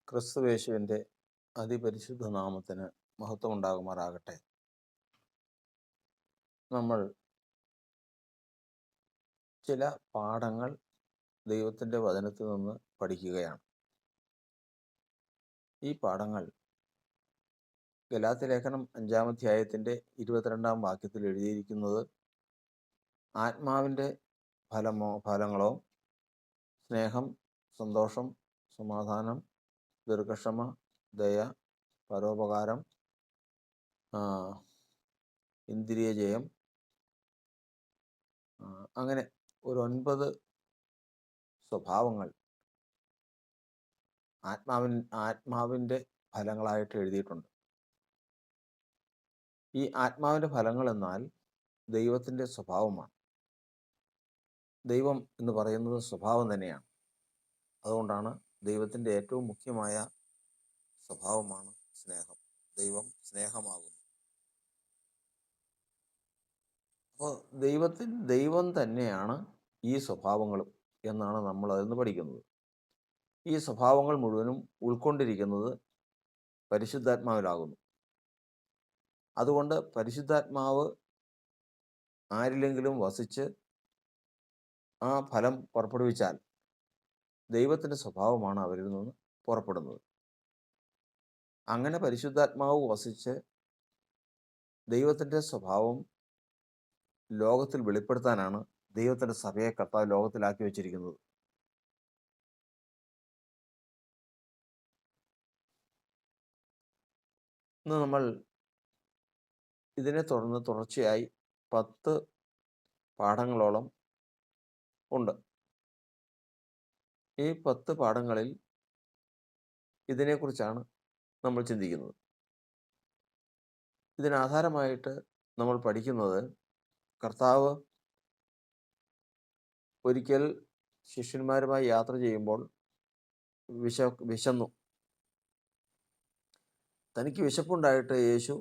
ക്രിസ്തുവേശുവിൻ്റെ അതിപരിശുദ്ധ നാമത്തിന് മഹത്വമുണ്ടാകുമാറാകട്ടെ. നമ്മൾ ചില പാഠങ്ങൾ ദൈവത്തിൻ്റെ വചനത്തിൽ നിന്ന് പഠിക്കുകയാണ്. ഈ പാഠങ്ങൾ ഗലാത്യലേഖനം 5-ാം അധ്യായത്തിൻ്റെ 22-ാം വാക്യത്തിൽ എഴുതിയിരിക്കുന്നത് ആത്മാവിൻ്റെ ഫലങ്ങളോ സ്നേഹം, സന്തോഷം, സമാധാനം, ദീർഘക്ഷമ, ദയ, പരോപകാരം, ഇന്ദ്രിയജയം, അങ്ങനെ ഒരു 9 സ്വഭാവങ്ങൾ ആത്മാവിൻ്റെ ഫലങ്ങളായിട്ട് എഴുതിയിട്ടുണ്ട്. ഈ ആത്മാവിൻ്റെ ഫലങ്ങൾ എന്നാൽ ദൈവത്തിൻ്റെ സ്വഭാവമാണ്. ദൈവം എന്ന് പറയുന്നത് സ്വഭാവം തന്നെയാണ്. അതുകൊണ്ടാണ് ദൈവത്തിൻ്റെ ഏറ്റവും മുഖ്യമായ സ്വഭാവമാണ് സ്നേഹം. ദൈവം സ്നേഹമാകുന്നു. അപ്പോൾ ദൈവം തന്നെയാണ് ഈ സ്വഭാവങ്ങളും എന്നാണ് നമ്മൾ അതിൽ പഠിക്കുന്നത്. ഈ സ്വഭാവങ്ങൾ മുഴുവനും ഉൾക്കൊണ്ടിരിക്കുന്നത് പരിശുദ്ധാത്മാവിലാകുന്നു. അതുകൊണ്ട് പരിശുദ്ധാത്മാവ് ആരിലെങ്കിലും വസിച്ച് ആ ഫലം പുറപ്പെടുവിച്ചാൽ ദൈവത്തിൻ്റെ സ്വഭാവമാണ് അവരിൽ നിന്ന് പുറപ്പെടുന്നത്. അങ്ങനെ പരിശുദ്ധാത്മാവ് വസിച്ച് ദൈവത്തിൻ്റെ സ്വഭാവം ലോകത്തിൽ വെളിപ്പെടുത്താനാണ് ദൈവത്തിൻ്റെ സഭയെ കർത്താവ് ലോകത്തിലാക്കി വെച്ചിരിക്കുന്നത്. ഇന്ന് നമ്മൾ ഇതിനെ തുടർച്ചയായി 10 പാഠങ്ങളോളം ഉണ്ട്. ഈ 10 പാഠങ്ങളിൽ ഇതിനെക്കുറിച്ചാണ് നമ്മൾ ചിന്തിക്കുന്നത്. ഇതിനാധാരമായിട്ട് നമ്മൾ പഠിക്കുന്നത് കർത്താവ് ഒരിക്കൽ ശിഷ്യന്മാരുമായി യാത്ര ചെയ്യുമ്പോൾ വിശന്നു. തനിക്ക് വിശപ്പുണ്ടായിട്ട് യേശു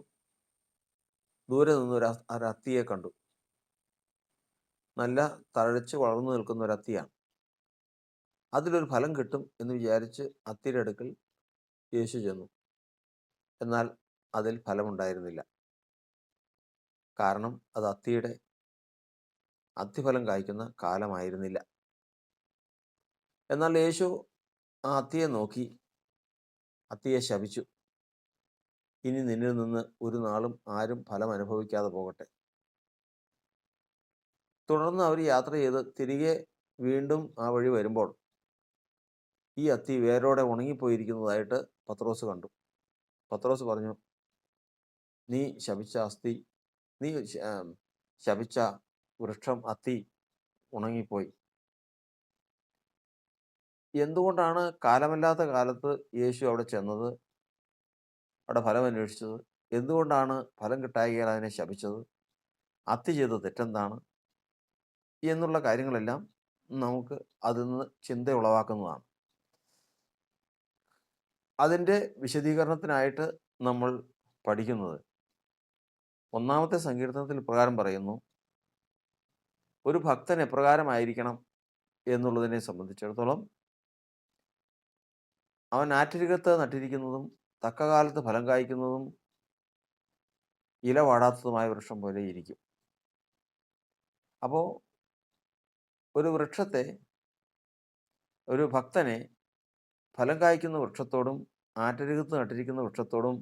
ദൂരെ നിന്ന് ഒരു അത്തിയെ കണ്ടു. നല്ല തഴച്ച് വളർന്നു നിൽക്കുന്ന ഒരു അത്തിയാണ്. അതിലൊരു ഫലം കിട്ടും എന്ന് വിചാരിച്ച് അത്തിയുടെ അടുക്കൽ യേശു ചെന്നു. എന്നാൽ അതിൽ ഫലമുണ്ടായിരുന്നില്ല. കാരണം അത് അത്തിഫലം കായ്ക്കുന്ന കാലമായിരുന്നില്ല. എന്നാൽ യേശു ആ അത്തിയെ നോക്കി അത്തിയെ ശപിച്ചു. ഇനി നിന്നിൽ നിന്ന് ഒരു നാളും ആരും ഫലം അനുഭവിക്കാതെ പോകട്ടെ. തുടർന്ന് അവർ യാത്ര ചെയ്ത് തിരികെ വീണ്ടും ആ വഴി വരുമ്പോൾ ഈ അത്തി വേരോടെ ഉണങ്ങിപ്പോയിരിക്കുന്നതായിട്ട് പത്രോസ് കണ്ടു. പത്രോസ് പറഞ്ഞു, നീ ശപിച്ച വൃക്ഷം അത്തി ഉണങ്ങിപ്പോയി. എന്തുകൊണ്ടാണ് കാലമല്ലാത്ത കാലത്ത് യേശു അവിടെ ചെന്നത്, അവിടെ ഫലം അന്വേഷിച്ചത്? എന്തുകൊണ്ടാണ് ഫലം കിട്ടായികയാൽ അതിനെ ശപിച്ചത്? അത്തി ചെയ്ത തെറ്റെന്താണ് എന്നുള്ള കാര്യങ്ങളെല്ലാം നമുക്ക് അതിൽ നിന്ന് ചിന്ത ഉളവാക്കുന്നതാണ്. അതിൻ്റെ വിശദീകരണത്തിനായിട്ട് നമ്മൾ പഠിക്കുന്നത് 1-ാമത്തെ സങ്കീർത്തനത്തിൽ ഇപ്രകാരം പറയുന്നു. ഒരു ഭക്തൻ എപ്രകാരമായിരിക്കണം എന്നുള്ളതിനെ സംബന്ധിച്ചിടത്തോളം അവൻ ആറ്റരികത്ത് നട്ടിരിക്കുന്നതും തക്കകാലത്ത് ഫലം കായ്ക്കുന്നതും ഇല വാടാത്തതുമായ വൃക്ഷം പോലെ ഇരിക്കും. അപ്പോൾ ഒരു ഭക്തനെ ഫലം കായ്ക്കുന്ന വൃക്ഷത്തോടും ആറ്റരികത്ത് നട്ടിരിക്കുന്ന വൃക്ഷത്തോടും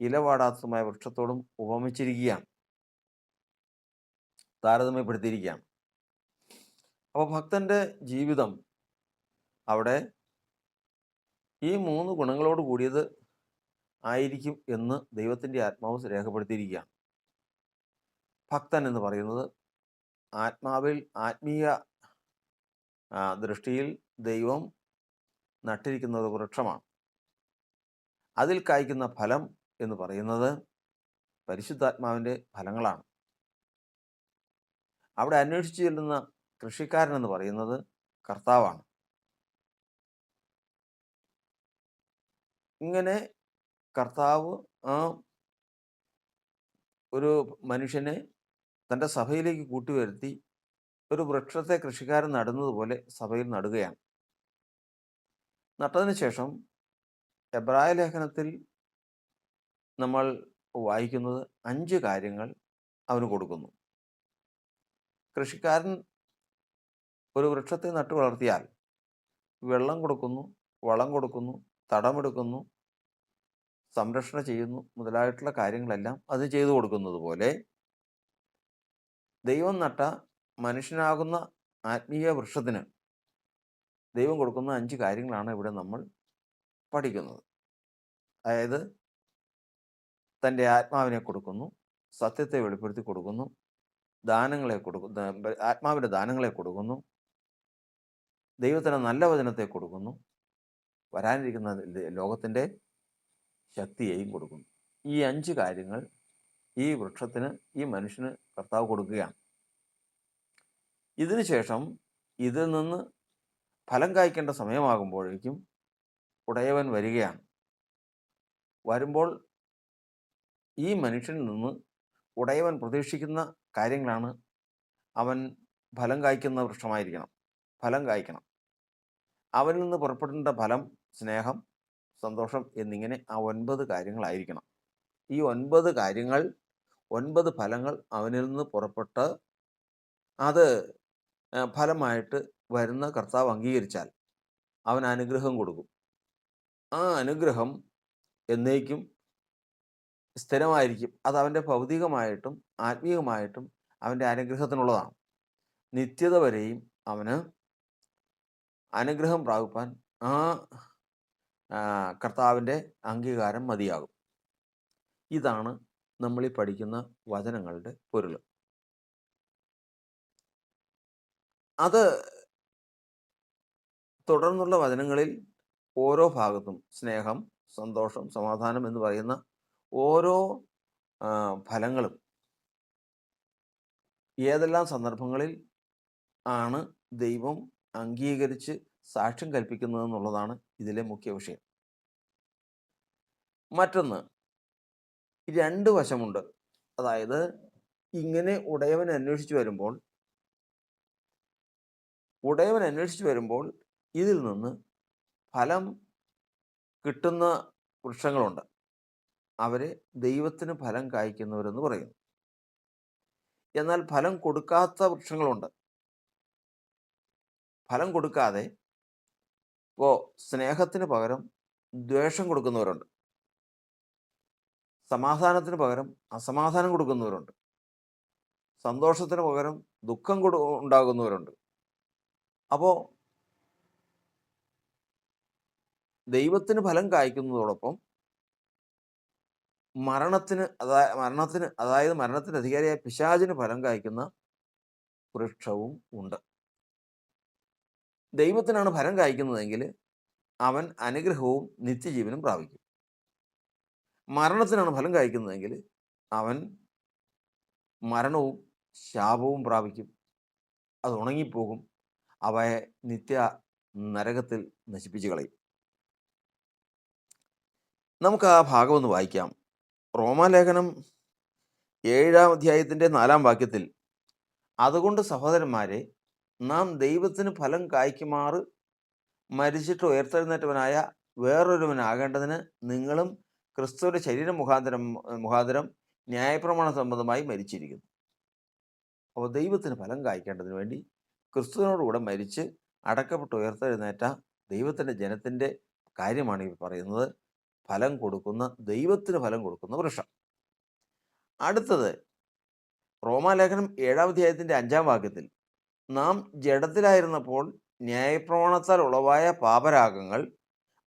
ഇല വാടാത്തതുമായ വൃക്ഷത്തോടും ഉപമിച്ചിരിക്കുകയാണ്, താരതമ്യപ്പെടുത്തിയിരിക്കുകയാണ്. അപ്പോൾ ഭക്തൻ്റെ ജീവിതം അവിടെ ഈ 3 ഗുണങ്ങളോട് കൂടിയത് ആയിരിക്കും എന്ന് ദൈവത്തിൻ്റെ ആത്മാവ് രേഖപ്പെടുത്തിയിരിക്കുകയാണ്. ഭക്തൻ എന്ന് പറയുന്നത് ആത്മാവിൽ ആത്മീയ ദൃഷ്ടിയിൽ ദൈവം നട്ടിരിക്കുന്നത് വൃക്ഷമാണ്. അതിൽ കായ്ക്കുന്ന ഫലം എന്ന് പറയുന്നത് പരിശുദ്ധാത്മാവിൻ്റെ ഫലങ്ങളാണ്. അവിടെ അന്വേഷിച്ചു ചെല്ലുന്ന കൃഷിക്കാരൻ എന്ന് പറയുന്നത് കർത്താവാണ്. ഇങ്ങനെ കർത്താവ് ഒരു മനുഷ്യനെ തൻ്റെ സഭയിലേക്ക് കൂട്ടിവരുത്തി ഒരു വൃക്ഷത്തെ കൃഷിക്കാരൻ നടുന്നത് പോലെ സഭയിൽ നടുകയാണ്. നട്ടതിന് ശേഷം എബ്രായ ലേഖനത്തിൽ നമ്മൾ വായിക്കുന്നത് 5 കാര്യങ്ങൾ അവന് കൊടുക്കുന്നു. കൃഷിക്കാരൻ ഒരു വൃക്ഷത്തെ നട്ടു വളർത്തിയാൽ വെള്ളം കൊടുക്കുന്നു, വളം കൊടുക്കുന്നു, തടമെടുക്കുന്നു, സംരക്ഷണം ചെയ്യുന്നു മുതലായിട്ടുള്ള കാര്യങ്ങളെല്ലാം അത് ചെയ്തു കൊടുക്കുന്നത് പോലെ ദൈവം നട്ട മനുഷ്യനാകുന്ന ആത്മീയ വൃക്ഷത്തിന് ദൈവം കൊടുക്കുന്ന 5 കാര്യങ്ങളാണ് ഇവിടെ നമ്മൾ പഠിക്കുന്നത്. അതായത് തൻ്റെ ആത്മാവിനെ കൊടുക്കുന്നു, സത്യത്തെ വെളിപ്പെടുത്തി കൊടുക്കുന്നു, ദാനങ്ങളെ കൊടുക്കുന്നു, ആത്മാവിൻ്റെ ദാനങ്ങളെ കൊടുക്കുന്നു, ദൈവത്തിൻ്റെ നല്ല വചനത്തെ കൊടുക്കുന്നു, വരാനിരിക്കുന്ന ലോകത്തിൻ്റെ ശക്തിയെയും കൊടുക്കുന്നു. ഈ 5 കാര്യങ്ങൾ ഈ വൃക്ഷത്തിന്, ഈ മനുഷ്യന് കർത്താവ് കൊടുക്കുകയാണ്. ഇതിനുശേഷം ഇതിൽ നിന്ന് ഫലം കായ്ക്കേണ്ട സമയമാകുമ്പോഴേക്കും ഉടയവൻ വരികയാണ്. വരുമ്പോൾ ഈ മനുഷ്യനിൽ നിന്ന് ഉടയവൻ പ്രതീക്ഷിക്കുന്ന കാര്യങ്ങളാണ്. അവൻ ഫലം കായ്ക്കുന്ന വൃക്ഷമായിരിക്കണം, ഫലം കായ്ക്കണം. അവനിൽ നിന്ന് പുറപ്പെടേണ്ട ഫലം സ്നേഹം, സന്തോഷം എന്നിങ്ങനെ ആ 9 കാര്യങ്ങളായിരിക്കണം. ഈ 9 കാര്യങ്ങൾ, 9 ഫലങ്ങൾ അവനിൽ നിന്ന് പുറപ്പെട്ട് അത് ഫലമായിട്ട് വരുന്ന കർത്താവ് അംഗീകരിച്ചാൽ അവൻ അനുഗ്രഹം കൊടുക്കും. ആ അനുഗ്രഹം എന്നേക്കും സ്ഥിരമായിരിക്കും. അത് അവൻ്റെ ഭൗതികമായിട്ടും ആത്മീയമായിട്ടും അവൻ്റെ അനുഗ്രഹത്തിനുള്ളതാണ്. നിത്യത വരെയും അവന് അനുഗ്രഹം പ്രാപിപ്പാൻ ആ കർത്താവിൻ്റെ അംഗീകാരം മതിയാകും. ഇതാണ് നമ്മളീ പഠിക്കുന്ന വചനങ്ങളുടെ പൊരുൾ. അത് തുടർന്നുള്ള വചനങ്ങളിൽ ഓരോ ഭാഗത്തും സ്നേഹം, സന്തോഷം, സമാധാനം എന്ന് പറയുന്ന ഓരോ ഫലങ്ങളും ഏതെല്ലാം സന്ദർഭങ്ങളിൽ ആണ് ദൈവം അംഗീകരിച്ച് സാക്ഷ്യം കൽപ്പിക്കുന്നതെന്നുള്ളതാണ് ഇതിലെ മുഖ്യ വിഷയം. മറ്റൊന്ന്, 2 വശമുണ്ട്. അതായത് ഇങ്ങനെ ഉടയവൻ അന്വേഷിച്ചു വരുമ്പോൾ ഇതിൽ നിന്ന് ഫലം കിട്ടുന്ന വൃക്ഷങ്ങളുണ്ട്. അവരെ ദൈവത്തിന് ഫലം കായ്ക്കുന്നവരെന്ന് പറയുന്നു. എന്നാൽ ഫലം കൊടുക്കാത്ത വൃക്ഷങ്ങളുണ്ട്. ഫലം കൊടുക്കാതെ സ്നേഹത്തിന് പകരം ദ്വേഷം കൊടുക്കുന്നവരുണ്ട്, സമാധാനത്തിന് പകരം അസമാധാനം കൊടുക്കുന്നവരുണ്ട്, സന്തോഷത്തിന് പകരം ദുഃഖം ഉണ്ടാകുന്നവരുണ്ട്. അപ്പോൾ ദൈവത്തിന് ഫലം കായ്ക്കുന്നതോടൊപ്പം മരണത്തിന് അധികാരിയായ പിശാചിന് ഫലം കായ്ക്കുന്ന വൃക്ഷവും ഉണ്ട്. ദൈവത്തിനാണ് ഫലം കായ്ക്കുന്നതെങ്കിൽ അവൻ അനുഗ്രഹവും നിത്യജീവനും പ്രാപിക്കും. മരണത്തിനാണ് ഫലം കായ്ക്കുന്നതെങ്കിൽ അവൻ മരണവും ശാപവും പ്രാപിക്കും. അത് ഉണങ്ങിപ്പോകും. അവയെ നിത്യ നരകത്തിൽ നശിപ്പിച്ചു കളയും. നമുക്ക് ആ ഭാഗം ഒന്ന് വായിക്കാം. റോമാലേഖനം 7-ാം അധ്യായത്തിൻ്റെ 4-ാം വാക്യത്തിൽ, അതുകൊണ്ട് സഹോദരന്മാരെ, നാം ദൈവത്തിന് ഫലം കായ്ക്കുമാറ് മരിച്ചിട്ട് ഉയർത്തെഴുന്നേറ്റവനായ വേറൊരുവനാകേണ്ടതിന് നിങ്ങളും ക്രിസ്തുവിൻ്റെ ശരീരം മുഖാന്തരം ന്യായപ്രമാണ സംബന്ധമായി മരിച്ചിരിക്കുന്നു. അപ്പോൾ ദൈവത്തിന് ഫലം കായ്ക്കേണ്ടതിന് വേണ്ടി ക്രിസ്തുവിനോടുകൂടെ മരിച്ച് അടക്കപ്പെട്ട് ഉയർത്തെഴുന്നേറ്റ ദൈവത്തിൻ്റെ ജനത്തിൻ്റെ കാര്യമാണ് ഈ പറയുന്നത്. ഫലം കൊടുക്കുന്ന, ദൈവത്തിന് ഫലം കൊടുക്കുന്ന വൃക്ഷം. അടുത്തത് റോമാലേഖനം 7-ാം അധ്യായത്തിൻ്റെ 5-ാം വാക്യത്തിൽ, നാം ജഡത്തിലായിരുന്നപ്പോൾ ന്യായപ്രമാണത്താൽ ഉളവായ പാപരാഗങ്ങൾ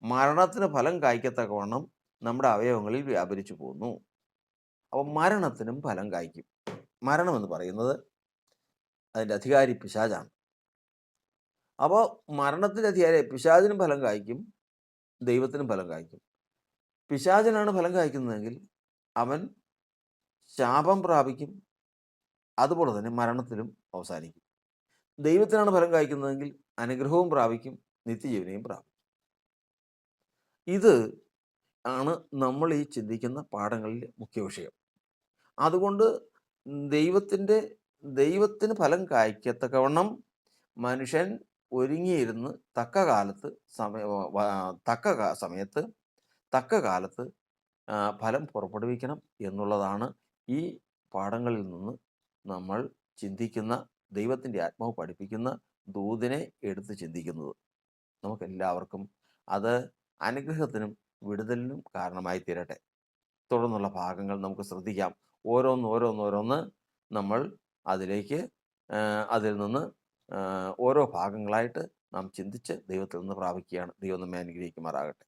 മരണത്തിന് ഫലം കായ്ക്കത്തക്കവണ്ണം നമ്മുടെ അവയവങ്ങളിൽ വ്യാപരിച്ചു പോന്നു. അപ്പോൾ മരണത്തിനും ഫലം കായ്ക്കും. മരണമെന്ന് പറയുന്നത് അതിൻ്റെ അധികാരി പിശാചാണ്. അപ്പോൾ മരണത്തിൻ്റെ അധികാരി പിശാചിനും ഫലം കായ്ക്കും, ദൈവത്തിനും ഫലം കായ്ക്കും. പിശാചിനാണ് ഫലം കായ്ക്കുന്നതെങ്കിൽ അവൻ ശാപം പ്രാപിക്കും, അതുപോലെ തന്നെ മരണത്തിലും അവസാനിക്കും. ദൈവത്തിനാണ് ഫലം കായ്ക്കുന്നതെങ്കിൽ അനുഗ്രഹവും പ്രാപിക്കും, നിത്യജീവനെയും പ്രാപിക്കും. ഇത് ആണ് നമ്മൾ ഈ ചിന്തിക്കുന്ന പാഠങ്ങളിലെ മുഖ്യ വിഷയം. അതുകൊണ്ട് ദൈവത്തിന് ഫലം കായ്ക്കത്തക്കവണ്ണം മനുഷ്യൻ ഒരുങ്ങിയിരുന്ന് തക്ക സമയത്ത് തക്ക കാലത്ത് ഫലം പുറപ്പെടുവിക്കണം എന്നുള്ളതാണ് ഈ പാഠങ്ങളിൽ നിന്ന് നമ്മൾ ചിന്തിക്കുന്ന, ദൈവത്തിൻ്റെ ആത്മാവ് പഠിപ്പിക്കുന്ന ദൂതിനെ എടുത്ത് ചിന്തിക്കുന്നത്. നമുക്കെല്ലാവർക്കും അത് അനുഗ്രഹത്തിനും വിടുതലിനും കാരണമായി തീരട്ടെ. തുടർന്നുള്ള ഭാഗങ്ങൾ നമുക്ക് ശ്രദ്ധിക്കാം. ഓരോന്ന് നമ്മൾ അതിലേക്ക് അതിൽ നിന്ന് ഓരോ ഭാഗങ്ങളായിട്ട് നാം ചിന്തിച്ച് ദൈവത്തിൽ നിന്ന് പ്രാപിക്കുകയാണ്. ദൈവം നമ്മെ അനുഗ്രഹിക്കുമാറാകട്ടെ.